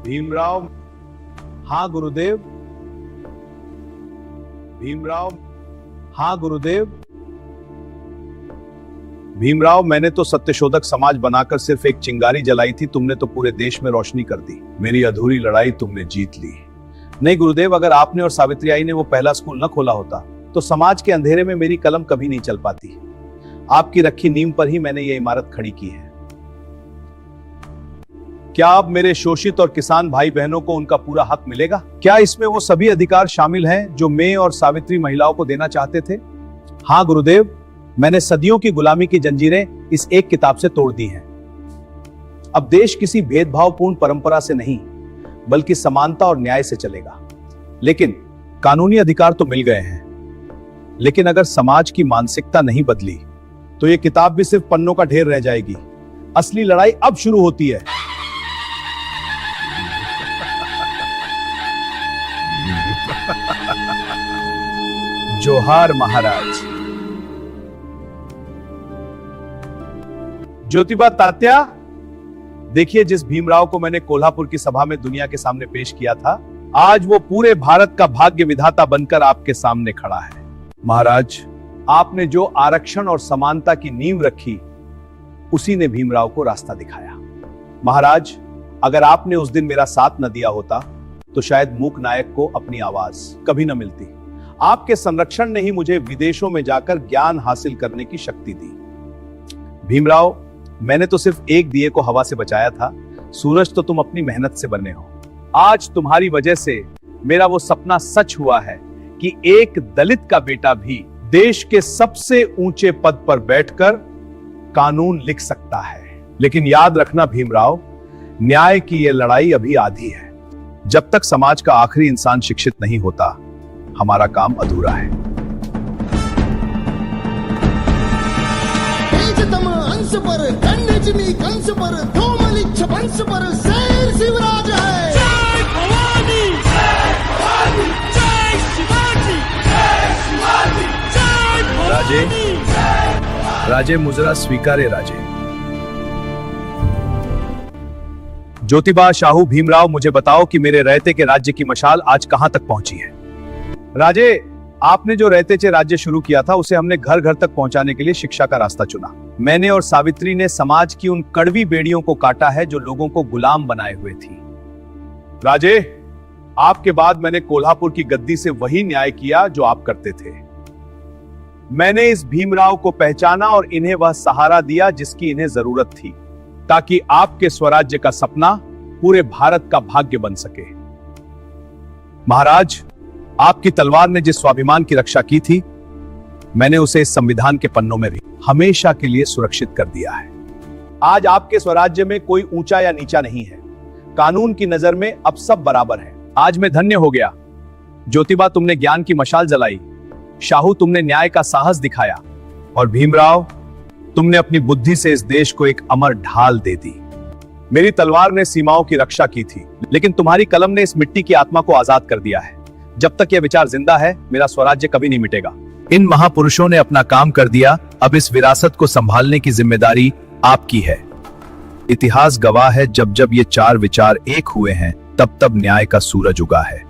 भीमराव। हाँ गुरुदेव। भीमराव। हाँ गुरुदेव। भीमराव, मैंने तो सत्यशोधक समाज बनाकर सिर्फ एक चिंगारी जलाई थी, तुमने तो पूरे देश में रोशनी कर दी। मेरी अधूरी लड़ाई तुमने जीत ली। नहीं गुरुदेव, अगर आपने और सावित्री आई ने वो पहला स्कूल न खोला होता तो समाज के अंधेरे में मेरी कलम कभी नहीं चल पाती। आपकी रखी नींव पर ही मैंने ये इमारत खड़ी की है। क्या अब मेरे शोषित और किसान भाई बहनों को उनका पूरा हक मिलेगा? क्या इसमें वो सभी अधिकार शामिल हैं जो मैं और सावित्री महिलाओं को देना चाहते थे? हाँ गुरुदेव, मैंने सदियों की गुलामी की जंजीरें इस एक किताब से तोड़ दी हैं। अब देश किसी भेदभावपूर्ण परंपरा से नहीं बल्कि समानता और न्याय से चलेगा। लेकिन कानूनी अधिकार तो मिल गए हैं, लेकिन अगर समाज की मानसिकता नहीं बदली तो ये किताब भी सिर्फ पन्नों का ढेर रह जाएगी। असली लड़ाई अब शुरू होती है। जोहार महाराज। ज्योतिबा तात्या, देखिए, जिस भीमराव को मैंने कोल्हापुर की सभा में दुनिया के सामने पेश किया था, आज वो पूरे भारत का भाग्य विधाता बनकर आपके सामने खड़ा है। महाराज, आपने जो आरक्षण और समानता की नींव रखी, उसी ने भीमराव को रास्ता दिखाया। महाराज, अगर आपने उस दिन मेरा साथ न दिया होता तो शायद मूक नायक को अपनी आवाज कभी न मिलती। आपके संरक्षण ने ही मुझे विदेशों में जाकर ज्ञान हासिल करने की शक्ति दी। भीमराव, मैंने तो सिर्फ एक दिए को हवा से बचाया था, सूरज तो तुम अपनी मेहनत से बने हो। आज तुम्हारी वजह से मेरा वो सपना सच हुआ है कि एक दलित का बेटा भी देश के सबसे ऊंचे पद पर बैठकर कानून लिख सकता है। लेकिन याद रखना भीमराव, न्याय की यह लड़ाई अभी आधी है। जब तक समाज का आखिरी इंसान शिक्षित नहीं होता, हमारा काम अधूरा है। अंश पर खंडजमी कंस पर धूमलिच्छ वंश पर शेर शिवराज है। जय भवानी, जय भवानी, जय शिवाजी, जय शिवाजी, जय राजे, भवानी। राजे मुजरा स्वीकारे राजे। ज्योतिबा, शाहू, भीमराव, मुझे बताओ कि मेरे रहते के राज्य की मशाल आज कहां तक पहुंची है? राजे, आपने जो रहतेचे राज्य शुरू किया था उसे हमने घर घर तक पहुंचाने के लिए शिक्षा का रास्ता चुना। मैंने और सावित्री ने समाज की उन कड़वी बेड़ियों को काटा है जो लोगों को गुलाम बनाए हुए थी। राजे, आपके बाद मैंने कोल्हापुर की गद्दी से वही न्याय किया जो आप करते थे। मैंने इस भीमराव को पहचाना और इन्हें वह सहारा दिया जिसकी इन्हें जरूरत थी, ताकि आपके स्वराज्य का सपना पूरे भारत का भाग्य बन सके। महाराज, आपकी तलवार ने जिस स्वाभिमान की रक्षा की थी, मैंने उसे इस संविधान के पन्नों में भी हमेशा के लिए सुरक्षित कर दिया है। आज आपके स्वराज्य में कोई ऊंचा या नीचा नहीं है। कानून की नजर में अब सब बराबर है। आज मैं धन्य हो गया। ज्योतिबा, तुमने ज्ञान की मशाल जलाई। शाहू, तुमने न्याय का साहस दिखाया। और भीमराव, तुमने अपनी बुद्धि से इस देश को एक अमर ढाल दे दी। मेरी तलवार ने सीमाओं की रक्षा की थी, लेकिन तुम्हारी कलम ने इस मिट्टी की आत्मा को आजाद कर दिया है। जब तक यह विचार जिंदा है, मेरा स्वराज्य कभी नहीं मिटेगा। इन महापुरुषों ने अपना काम कर दिया, अब इस विरासत को संभालने की जिम्मेदारी आपकी है। इतिहास गवाह है, जब जब ये चार विचार एक हुए हैं, तब तब न्याय का सूरज उगा है।